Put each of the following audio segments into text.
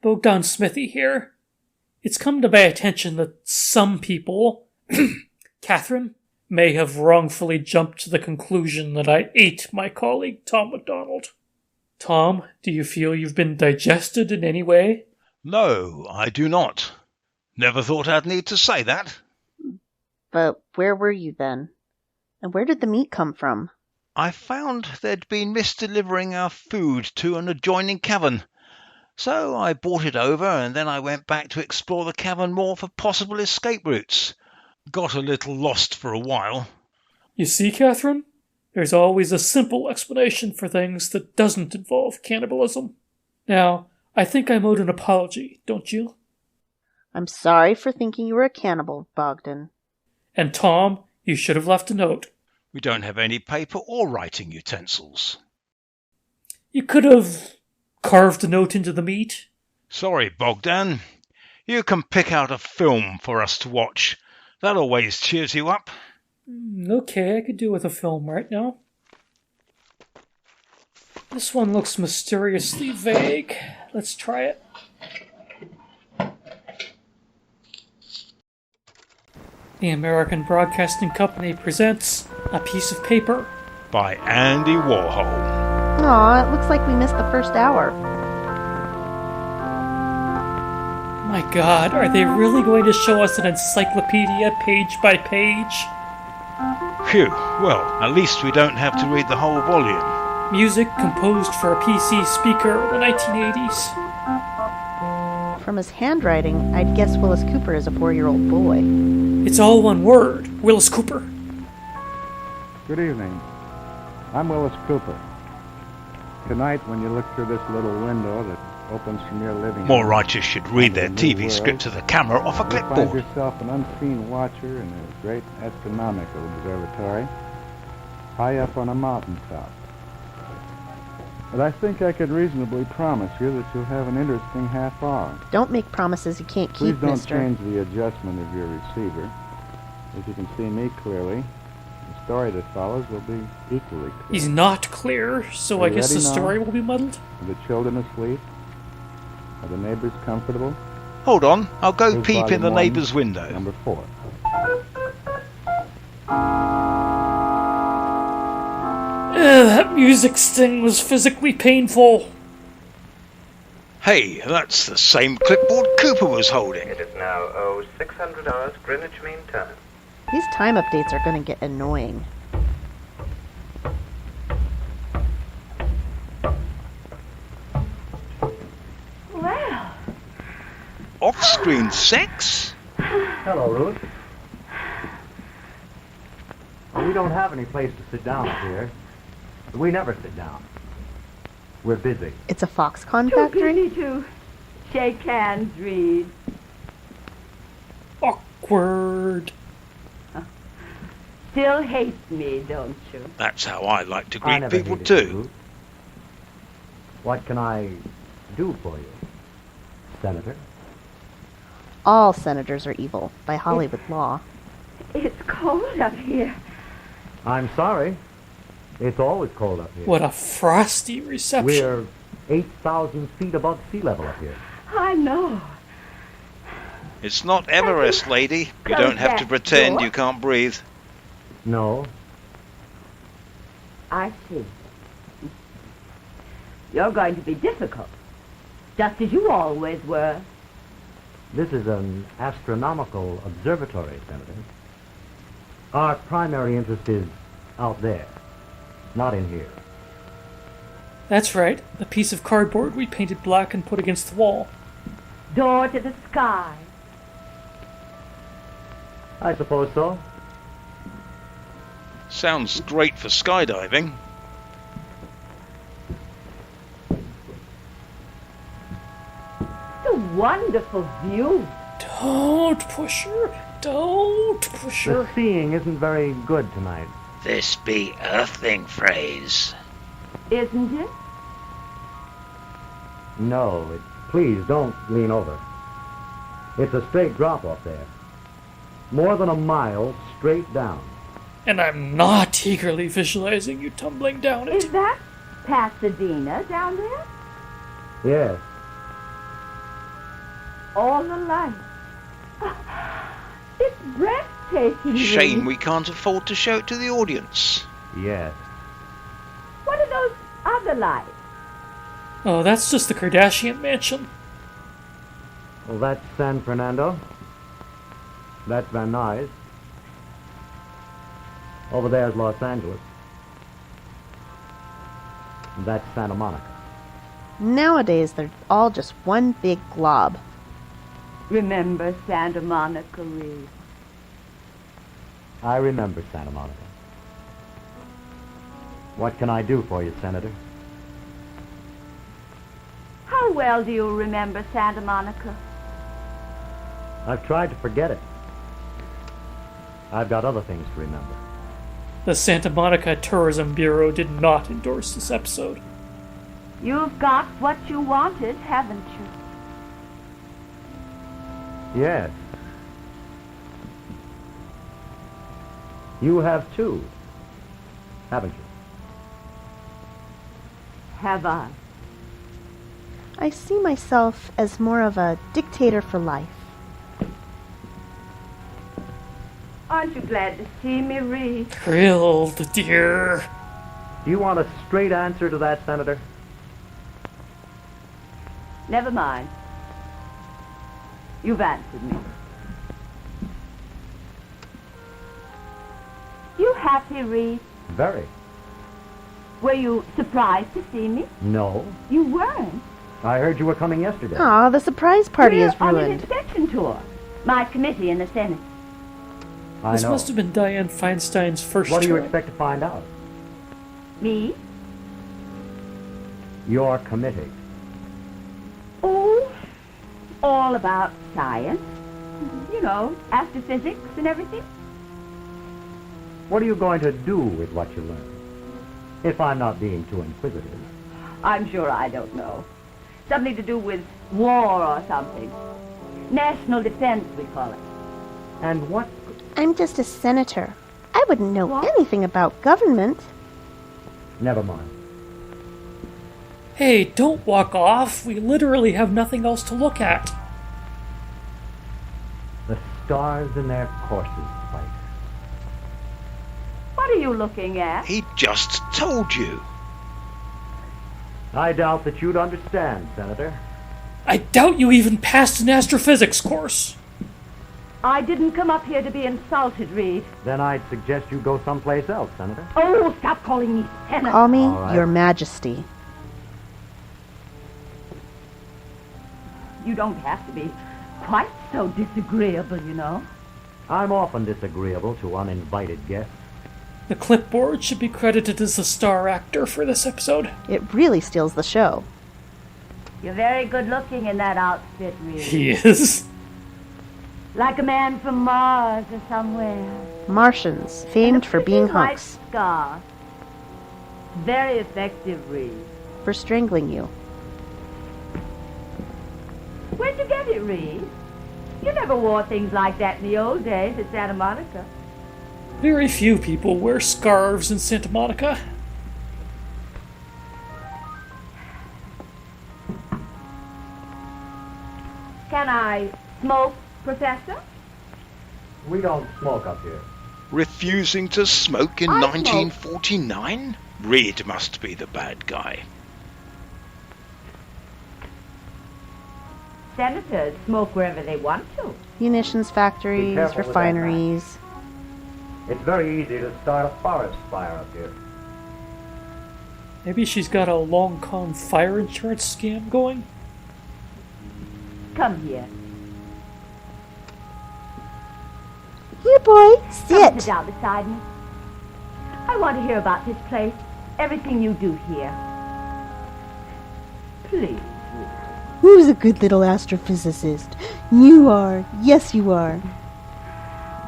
Bogdan Smithy here. It's come to my attention that some people, Catherine, may have wrongfully jumped to the conclusion that I ate my colleague Tom MacDonald. Tom, do you feel you've been digested in any way? No, I do not. Never thought I'd need to say that. But where were you then? And where did the meat come from? I found they'd been misdelivering our food to an adjoining cavern. So I brought it over and then I went back to explore the cavern more for possible escape routes. Got a little lost for a while. You see, Catherine? There's always a simple explanation for things that doesn't involve cannibalism. Now, I think I'm owed an apology, don't you? I'm sorry for thinking you were a cannibal, Bogdan. And Tom, you should have left a note. We don't have any paper or writing utensils. You could have carved a note into the meat. Sorry, Bogdan. You can pick out a film for us to watch. That always cheers you up. Okay, I could do with a film right now. This one looks mysteriously vague. Let's try it. The American Broadcasting Company presents A Piece of Paper By Andy Warhol. Aw, it looks like we missed the first hour. My God, are they really going to show us an encyclopedia page by page? Phew, well, at least we don't have to read the whole volume. Music composed for a PC speaker in the 1980s. From his handwriting, I'd guess Willis Cooper is a 4-year-old boy. It's all one word, Willis Cooper. Good evening. I'm Willis Cooper. Tonight, when you look through this little window that opens from your living room... More writers should read their TV script to the camera off a You'll find clipboard. yourself an unseen watcher in a great astronomical observatory high up on a mountaintop. But I think I could reasonably promise you that you'll have an interesting half hour. Don't make promises you can't Please keep, don't mister. change the adjustment of your receiver. If you can see me clearly, the story that follows will be equally clear. He's not clear, so Are I you guess the ready now? story will be muddled. Are the children asleep? Are the neighbors comfortable? Hold on, I'll go Here's peep in volume the one, neighbour's window. Number 4. That music sting was physically painful. Hey, that's the same clipboard Cooper was holding. It is now 0600 hours Greenwich Mean Time. These time updates are going to get annoying. Well, Off-screen sex? Hello, Ruth. Well, we don't have any place to sit down up here. We never sit down. We're busy. It's a Foxconn too factory? busy to shake hands, Reed. Awkward. Still hate me, don't you? That's how I like to I greet never people hated you, too. Ruth. What can I do for you, Senator? All senators are evil, by Hollywood law. It's cold up here. I'm sorry. It's always cold up here. What a frosty reception. We're 8,000 feet above sea level up here. I know. It's not Everest, lady. You Close don't have to that pretend door. you can't breathe. No. I see. You're going to be difficult. Just as you always were. This is an astronomical observatory, Senator. Our primary interest is out there, not in here. That's right, a piece of cardboard we painted black and put against the wall. Door to the sky. I suppose so. Sounds great for skydiving. It's a wonderful view. Don't push her. Don't push The her. seeing isn't very good tonight. This be earthling phrase. Isn't it? No, please don't lean over. It's a straight drop off there. More than a mile straight down. And I'm not eagerly visualizing you tumbling down it. Is that Pasadena down there? Yes. all alike. It's breathtaking. Shame Reed. we can't afford to show it to the audience. Yes. What are those other lights? Oh, that's just the Kardashian mansion. Well, that's San Fernando. That's Van Nuys. Over there's Los Angeles. And that's Santa Monica. Nowadays, they're all just one big glob. Remember Santa Monica, Reed? I remember Santa Monica. What can I do for you, Senator? How well do you remember Santa Monica? I've tried to forget it. I've got other things to remember. The Santa Monica Tourism Bureau did not endorse this episode. You've got what you wanted, haven't you? Yes. You have too, haven't you? Have I? I see myself as more of a dictator for life. Aren't you glad to see me, Reed? Thrilled, dear. Do you want a straight answer to that, Senator? Never mind. You've answered me. You happy, Reed? Very. Were you surprised to see me? No. You weren't. I heard you were coming yesterday. Aw, the surprise party We're is on an ruined. inspection tour. My committee in the Senate. I This know. must have been Dianne Feinstein's first What do you trip. expect to find out? Me? Your committee. Oh, all about science. You know, astrophysics and everything. What are you going to do with what you learn? If I'm not being too inquisitive. I'm sure I don't know. Something to do with war or something. National defense, we call it. And what? I'm just a senator. I wouldn't know What? anything about government. Never mind. Hey, don't walk off. We literally have nothing else to look at. The stars in their courses, Spice. What are you looking at? He just told you. I doubt that you'd understand, Senator. I doubt you even passed an astrophysics course. I didn't come up here to be insulted, Reed. Then I'd suggest you go someplace else, Senator. Oh, stop calling me Senator. Call me All right. Your Majesty. You don't have to be quite so disagreeable, you know. I'm often disagreeable to uninvited guests. The clipboard should be credited as the star actor for this episode. It really steals the show. You're very good looking in that outfit, Reed. He is. Like a man from Mars or somewhere. Martians, famed for being White hunks, scarf. Very effective, Reed. for strangling you. Where'd you get it, Reed? You never wore things like that in the old days at Santa Monica. Very few people wear scarves in Santa Monica. Can I smoke, Professor? We don't smoke up here. Refusing to smoke in I smoke. 1949? Reed must be the bad guy. Senators smoke wherever they want to. Munitions factories, careful with that, refineries. It's very easy to start a forest fire up here. Maybe she's got a long con fire insurance scam going. Come here. Here, boy, Come sit sit. down beside me. I want to hear about this place. Everything you do here. Please. Who's a good little astrophysicist? You are. Yes, you are.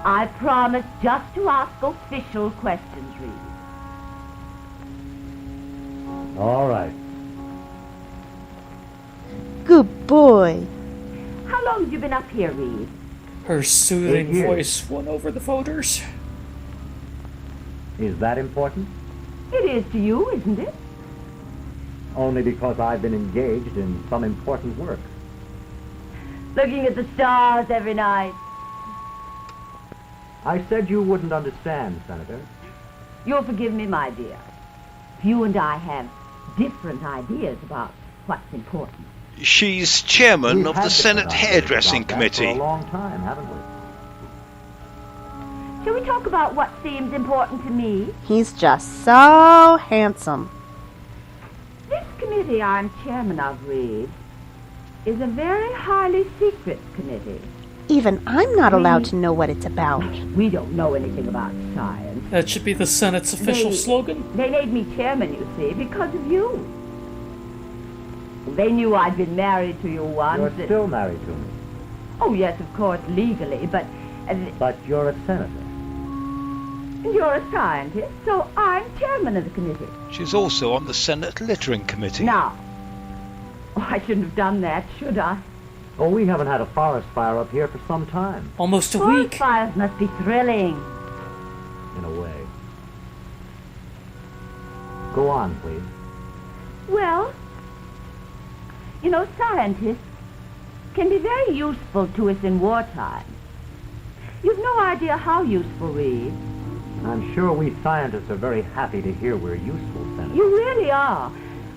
I promise just to ask official questions, Reed. All right. Good boy. How long have you been up here, Reed? Her soothing 8 years. voice won over the voters. Is that important? It is to you, isn't it? Only because I've been engaged in some important work. looking at the stars every night. I said you wouldn't understand, Senator. You'll forgive me, my dear. You and I have different ideas about what's important. She's chairman We've of had the Senate different ideas Hairdressing about that Committee. for a long time, haven't we? Shall we talk about what seems important to me? He's just so handsome. This committee I'm chairman of, Reed, is a very highly secret committee. Even I'm not allowed to know what it's about. We don't know anything about science. That should be the Senate's official They- slogan. They made me chairman, you see, because of you. They knew I'd been married to you once. You're still married to me, Oh, yes, of course, legally, but but you're a senator. you're a scientist, so I'm chairman of the committee. She's also on the Senate Littering Committee. Now, I shouldn't have done that, should I? Oh, we haven't had a forest fire up here for some time, Almost a Forest week. fires must be thrilling. in a way. Go on, please. Well, you know, scientists can be very useful to us in wartime. You've no idea how useful, Reed. I'm sure we scientists are very happy to hear we're useful, Senator. You really are.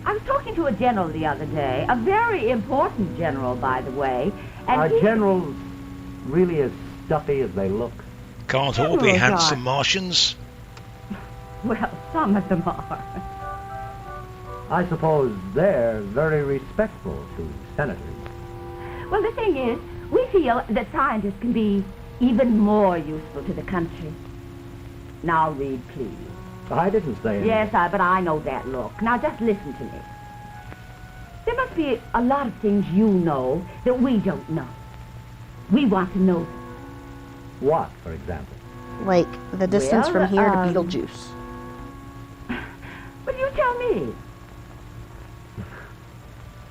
I was talking to a general the other day, a very important general, by the way, and Are he... generals really as stuffy as they look? Can't all be Generals handsome are. Martians. Well, some of them are. I suppose they're very respectful to senators. Well, the thing is, we feel that scientists can be even more useful to the country. Now, Reed, please. I didn't say anything. Yes, but I know that look. Now, just listen to me. There must be a lot of things you know that we don't know. We want to know them. What, for example? Like the distance Well, from here to um, Beetlejuice. Well, you tell me.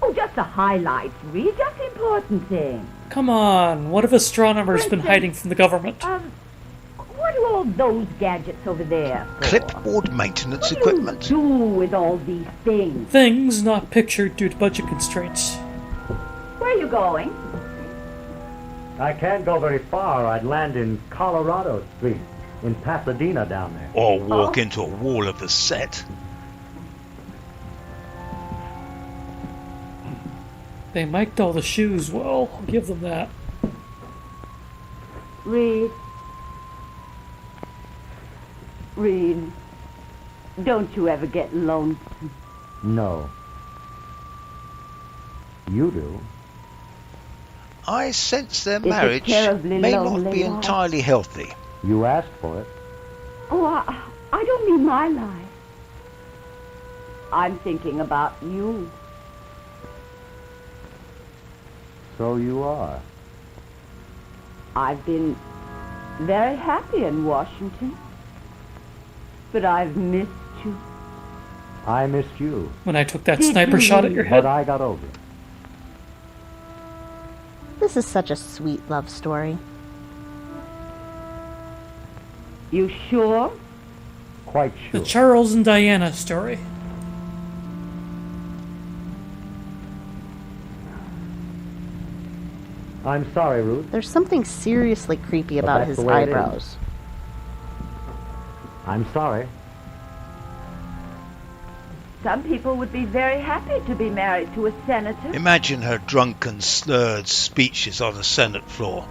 Oh, just the highlights, Reed. Just important things. Come on, what have astronomers been hiding from the government? What are all those gadgets over there for? Clipboard maintenance What equipment. do you do with all these things? Things not pictured due to budget constraints. Where are you going? I can't go very far. I'd land in Colorado Street, in Pasadena down there. Or walk into a wall of the set. They mic'd all the shoes well, I'll give them that. Reed. Reed. Don't you ever get lonesome? No. You do. I sense their a marriage terribly may not lonely be life. entirely healthy. You asked for it. Oh, I don't mean my life. I'm thinking about you. So you are. I've been very happy in Washington. But I've missed you. I missed you, When I took that Did sniper you shot at your but head. I got over it. This is such a sweet love story. You sure? Quite The sure. Charles and Diana story. I'm sorry, Ruth. There's something seriously creepy But about that's his the way it is. eyebrows. I'm sorry. Some people would be very happy to be married to a senator. Imagine her drunken, slurred speeches on the Senate floor.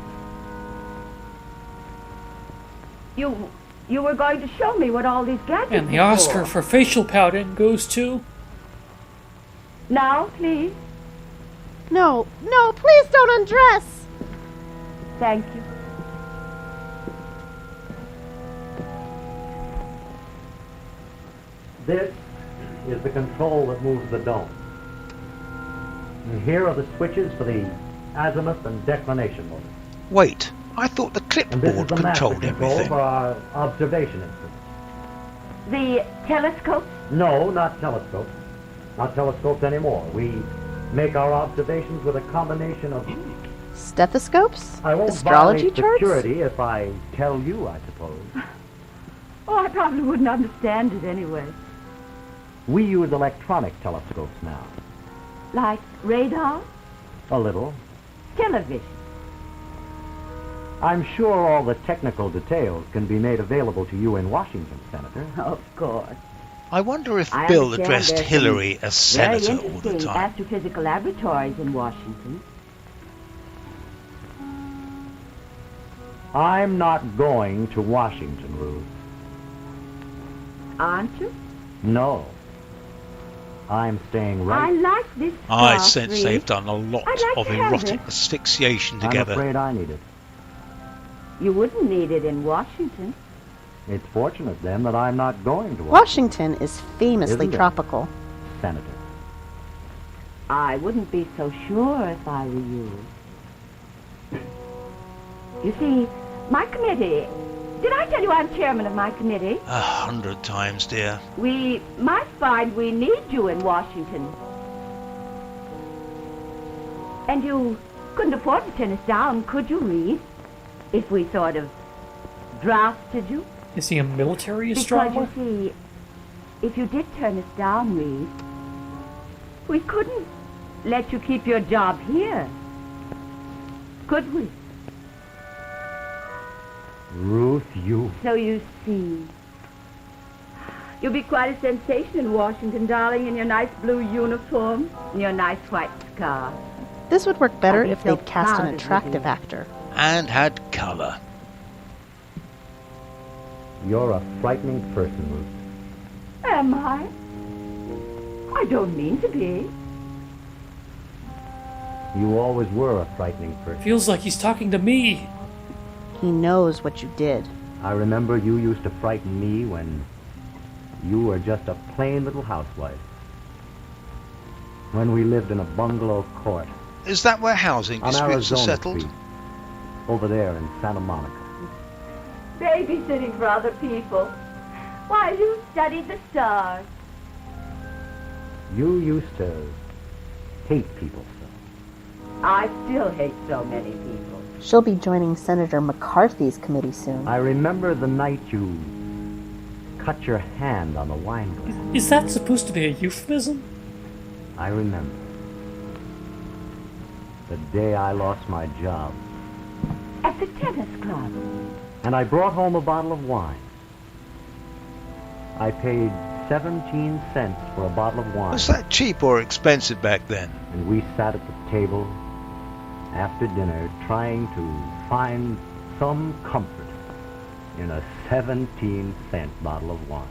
You were going to show me what all these gadgets And the are Oscar for facial pouting goes to... Now, please. No, please don't undress! Thank you. This is the control that moves the dome. And here are the switches for the azimuth and declination motors. Wait, I thought the And this is clipboard the master controlled control everything. for our observation instruments. The telescope? No, not telescopes. Not telescopes anymore. We make our observations with a combination of... Stethoscopes? I won't Astrology violate charts? security if I tell you, I suppose. Oh, I probably wouldn't understand it anyway. We use electronic telescopes now. Like radar? A little. television. I'm sure all the technical details can be made available to you in Washington, Senator. Of course. I wonder if I Bill understand addressed there's Hillary as Very senator all the interesting time. astrophysical laboratories in Washington. I'm not going to Washington, Ruth. Aren't you? No. I'm staying I right. like this I class, sense Reed. they've done a lot I'd like of to have erotic it. asphyxiation I'm together. afraid I need it. You wouldn't need it in Washington. It's fortunate, then, that I'm not going to Washington is famously Isn't it? tropical. Senator. I wouldn't be so sure if I were you. You see, my committee... Did I tell you I'm chairman of my committee? 100 times, dear. We might find we need you in Washington. And you couldn't afford to turn us down, could you, Reed? If we sort of drafted you? Is he a military Because, astronomer? you see, if you did turn us down, Reed, we couldn't let you keep your job here. Could we? Ruth, you... So you see, you'll be quite a sensation in Washington, darling, in your nice blue uniform and your nice white scarf. This would work better I'd be if so they'd cast proud an of you, attractive dear. actor. And had colour. You're a frightening person, Ruth. Am I? I don't mean to be. You always were a frightening person. Feels like he's talking to me. He knows what you did. I remember you used to frighten me when you were just a plain little housewife. When we lived in a bungalow court Is that where housing on disputes are Arizona settled? Street, over there in Santa Monica. Babysitting for other people while you studied the stars. You used to hate people so. I still hate so many people. She'll be joining Senator McCarthy's committee soon. I remember the night you cut your hand on the wine glass. Is that supposed to be a euphemism? I remember. The day I lost my job. At the tennis club. And I brought home a bottle of wine. I paid 17 cents for a bottle of wine. Was that cheap or expensive back then? And we sat at the table after dinner trying to find some comfort in a 17-cent bottle of wine.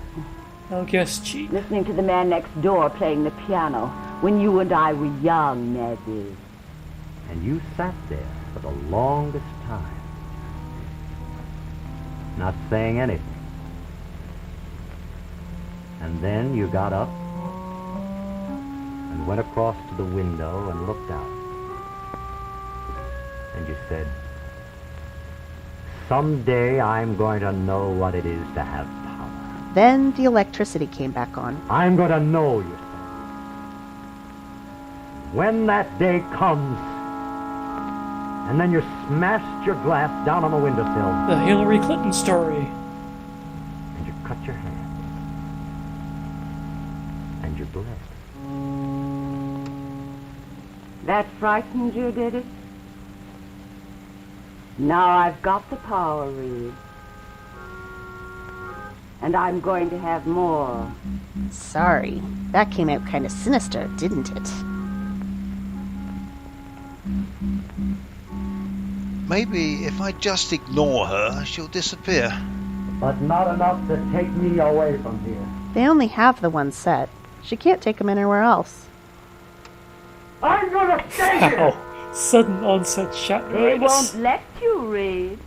I'll guess cheap. Listening to the man next door playing the piano when you and I were young, Neddy. And you sat there for the longest time, not saying anything. And then you got up and went across to the window and looked out. And you said, "Someday I'm going to know what it is to have power. Then the electricity came back on. I'm going to know," you said. "When that day comes," and then you smashed your glass down on the windowsill The Hillary Clinton story. and you cut your hand. And you bled. That frightened you, did it? Now I've got the power, Reed. And I'm going to have more. Sorry, that came out kind of sinister, didn't it? Maybe if I just ignore her, she'll disappear. But not enough to take me away from here. They only have the one set. She can't take him anywhere else. I'm going to stay here! Wow. Sudden onset They Shatneritis. won't let you, Reed.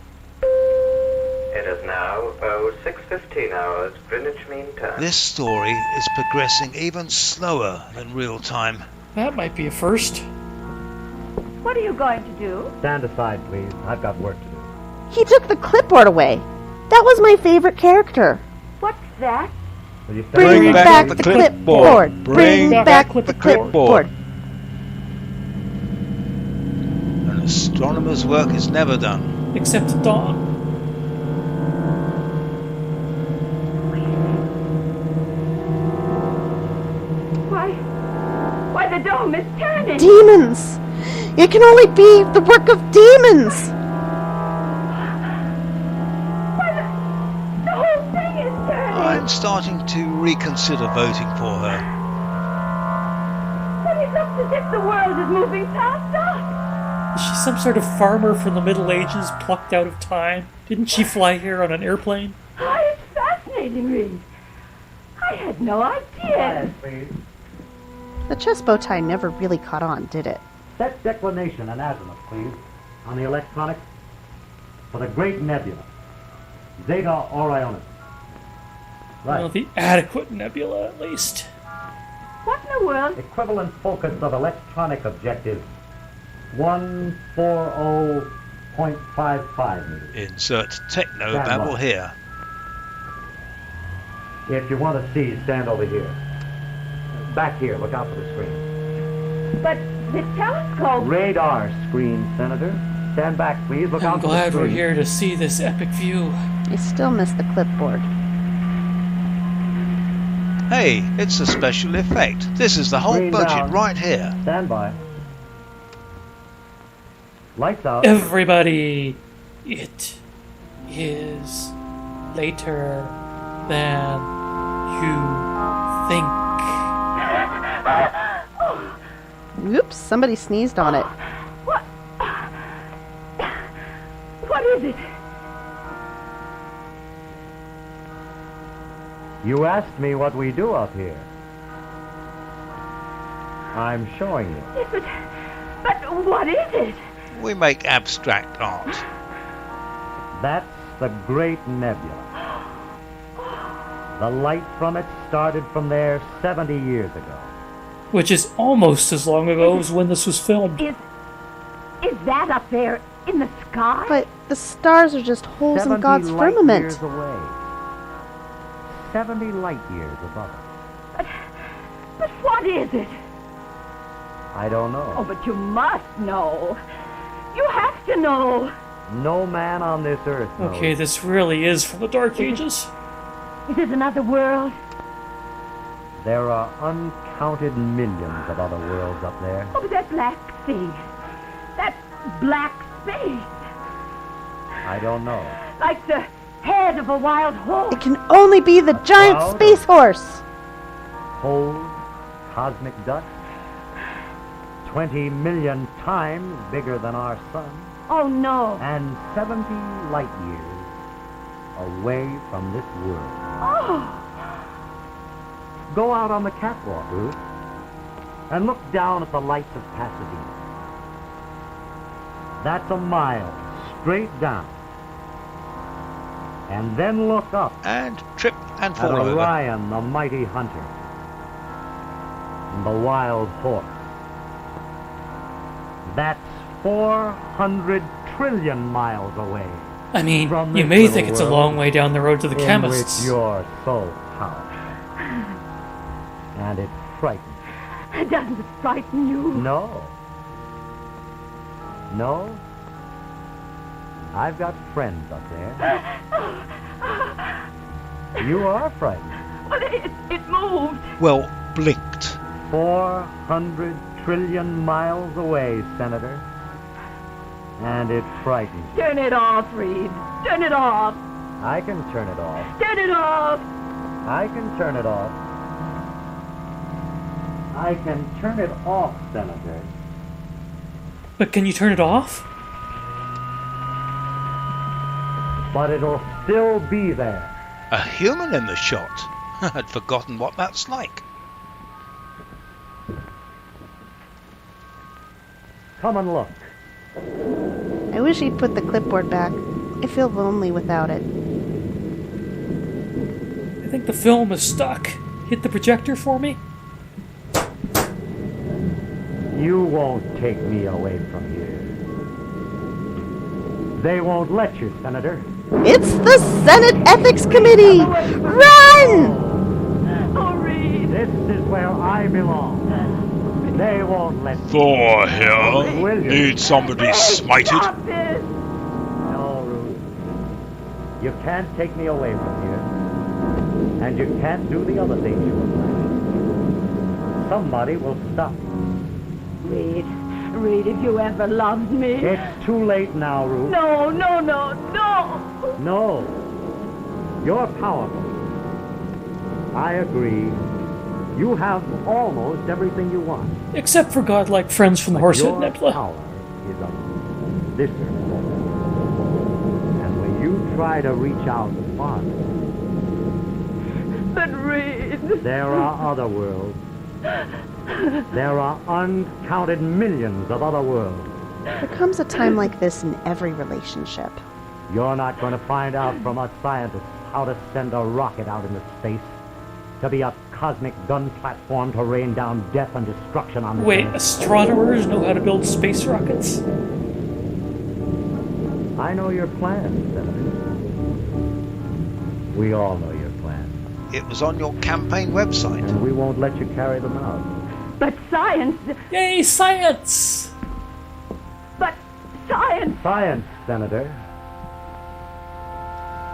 It is now 06:15 hours, Greenwich Mean Time. This story is progressing even slower than real time. That might be a first. What are you going to do? Stand aside, please. I've got work to do. He took the clipboard away. That was my favorite character. What's that? Will you stand Bring aside? back the clipboard. Bring back the clipboard. An astronomer's work is never done. Except at dawn. Why, the dome is turning. Demons! It can only be the work of demons! The whole thing is turning. I'm starting to reconsider voting for her. But it looks as if the world is moving past us. Is she some sort of farmer from the Middle Ages plucked out of time? Didn't she fly here on an airplane? Oh, it's fascinating, Reed. I had no idea. Please. The chest bow tie never really caught on, did it? Set declination and azimuth, please, on the electronic for the Great Nebula, Zeta Orionis. Right. Well, the adequate nebula, at least. What in the world? Equivalent focus of electronic objective 140.55 meters. Insert techno Stand babble by. here. If you want to see, stand over here. Back here, look out for the screen. But the telescope. Radar screen, Senator. Stand back, please. Look I'm out for the glad screen. we're here to see this epic view. I still miss the clipboard. Hey, it's a special effect. This is the whole Screen budget down. right here. Stand by. Lights out. Everybody, it is later than you think. Oops, somebody sneezed on it. What? What is it? You asked me what we do up here. I'm showing you. Yes, but what is it? We make abstract art. That's the Great Nebula. The light from it started from there 70 years ago. Which is almost as long ago as when this was filmed. Is that up there in the sky? But the stars are just holes in 70 God's light firmament. years away. 70 light years above us. But what is it? I don't Oh, know. but you must know. You have to know. No man on this earth knows. Okay, this really is from the Dark Ages. Is it another world? There are uncounted millions of other worlds up there. Oh, but that black sea. That black space. I don't know. Like the head of a wild horse. It can only be the giant cloud? space horse! Cold, cosmic dust. 20 million times bigger than our sun. Oh, no. And 70 light years away from this world. Oh. Go out on the catwalk, Ruth, and look down at the lights of Pasadena. That's a mile straight down. And then look up And trip and at fall over. Orion, the mighty hunter, and the wild horse. That's 400 trillion miles away. I mean, From you this may little think it's a world long way down the road to the in chemists. which you're so powerful. And it frightens. Doesn't it frighten you? No. No. I've got friends up there. You are frightened. Well, it moved. Well, blinked. 400 trillion miles away, Senator. And it frightens you. Turn it off, Reed. Turn it off. I can turn it off. Turn it off. I can turn it off. I can turn it off, Senator. But can you turn it off? But it'll still be there. A human in the shot. I'd forgotten what that's like. Come and look. I wish he'd put the clipboard back. I feel lonely without it. I think the film is stuck. Hit the projector for me? You won't take me away from here. They won't let you, Senator. It's the Senate Ethics Committee! Run! Oh, Reed. This is where I belong. They won't let me. Thor here. Will you? Need somebody smited. Stop this. No, Ruth. You can't take me away from here. And you can't do the other things you were planning. Somebody will stop you. Reed. Reed, if you ever loved me. It's too late now, Ruth. No, no, no, no. No. You're powerful. I agree. You have almost everything you want. Except for godlike friends from the Horsehead Your Nebula. power is of this earth. And when you try to reach out farther, But Reed... there are other worlds. There are uncounted millions of other worlds. There comes a time like this in every relationship. You're not going to find out from us scientists how to send a rocket out into space to be a cosmic gun platform to rain down death and destruction on the Wait, Earth. astronomers know how to build space rockets? I know your plans, Senator. We all know your plans, It was on your campaign website. and we won't let you carry them out. But science... Yay, science! But science... Science, Senator,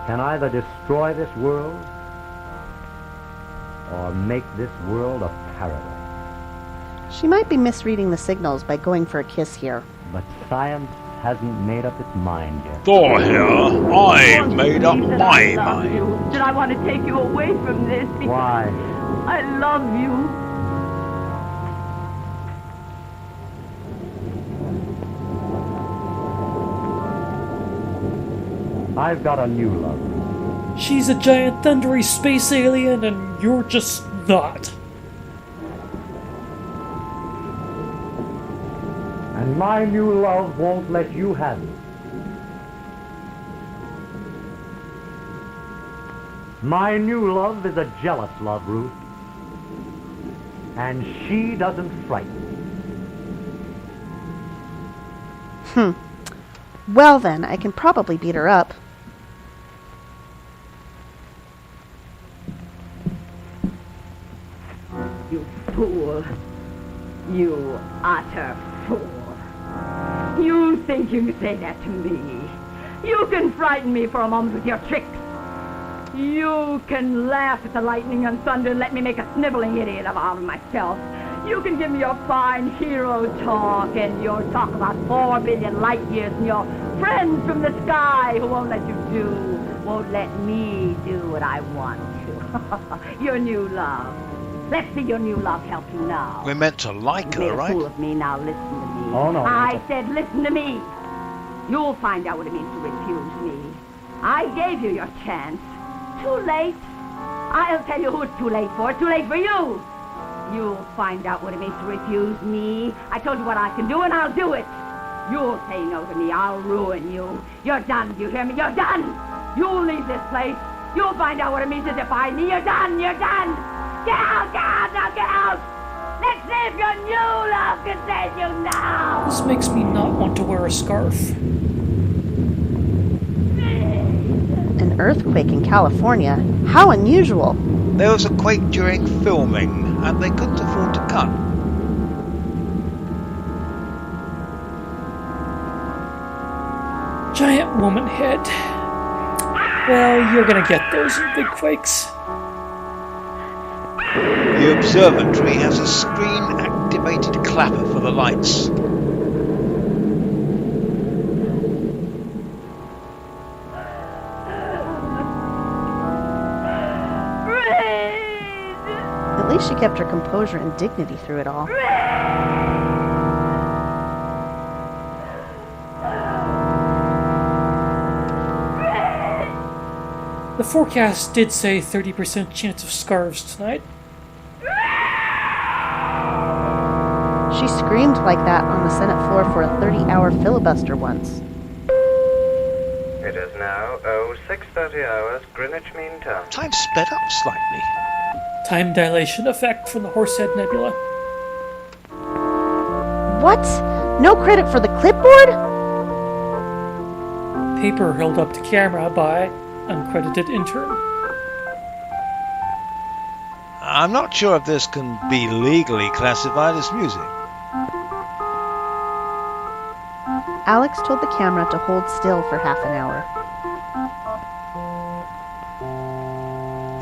can either destroy this world or make this world a paradise. She might be misreading the signals by going for a kiss here. But science hasn't made up its mind yet. Thor here, I've made up That my I love mind. you, that I want to take you away from this because Why? I love you. I've got a new love. She's a giant thundery space alien and you're just not. And my new love won't let you have it. My new love is a jealous love, Ruth. And she doesn't frighten me. Well then, I can probably beat her up. You fool. You utter fool. You think you can say that to me. You can frighten me for a moment with your tricks. You can laugh at the lightning and thunder and let me make a sniveling idiot out of myself. You can give me your fine hero talk and your talk about 4 billion light years and your friends from the sky who won't let me do what I want to. Your new love. Let's see your new love help you now. We're meant to like You made her, a right? fool of me, now listen to me. Oh, no. I said listen to me. You'll find out what it means to refuse me. I gave you your chance. Too late. I'll tell you who it's too late for. It's too late for you. You'll find out what it means to refuse me. I told you what I can do, and I'll do it. You'll say no to me. I'll ruin you. You're done. Do you hear me? You're done. You'll leave this place. You'll find out what it means to defy me. You're done. You're done. Get out. Get out. Now get out. Let's see if your new love can save you now. This makes me not want to wear a scarf. An earthquake in California? How unusual. There was a quake during filming, and they couldn't afford to cut. Giant woman head. Well, you're gonna get those in big quakes. The observatory has a screen-activated clapper for the lights. At least she kept her composure and dignity through it all. The forecast did say 30% chance of scarves tonight. She screamed like that on the Senate floor for a 30-hour filibuster once. It is now 0630 hours Greenwich Mean Time. Time sped up slightly. Time dilation effect from the Horsehead Nebula. What? No credit for the clipboard? Paper held up to camera by uncredited intern. I'm not sure if this can be legally classified as music. Alex told the camera to hold still for half an hour.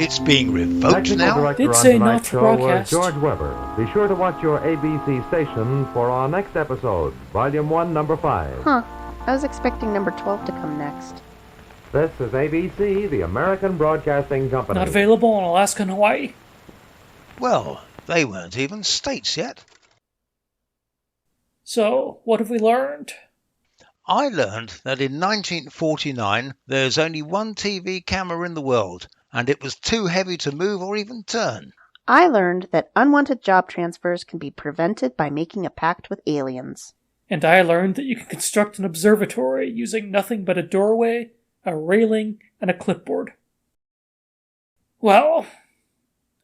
It's being revoked Technical now? director Did on say tonight's not to show was broadcast. George Weber. Be sure to watch your ABC station for our next episode, Volume 1, Number 5. Huh. I was expecting number 12 to come next. This is ABC, the American Broadcasting Company. Not available in Alaska and Hawaii. Well, they weren't even states yet. So, what have we learned? I learned that in 1949 there's only one TV camera in the world, and it was too heavy to move or even turn. I learned that unwanted job transfers can be prevented by making a pact with aliens. And I learned that you can construct an observatory using nothing but a doorway, a railing, and a clipboard. Well,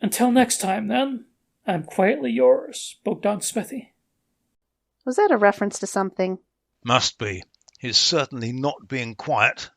until next time then, I'm quietly yours, Bogdan Smithy. Was that a reference to something? Must be. He's certainly not being quiet.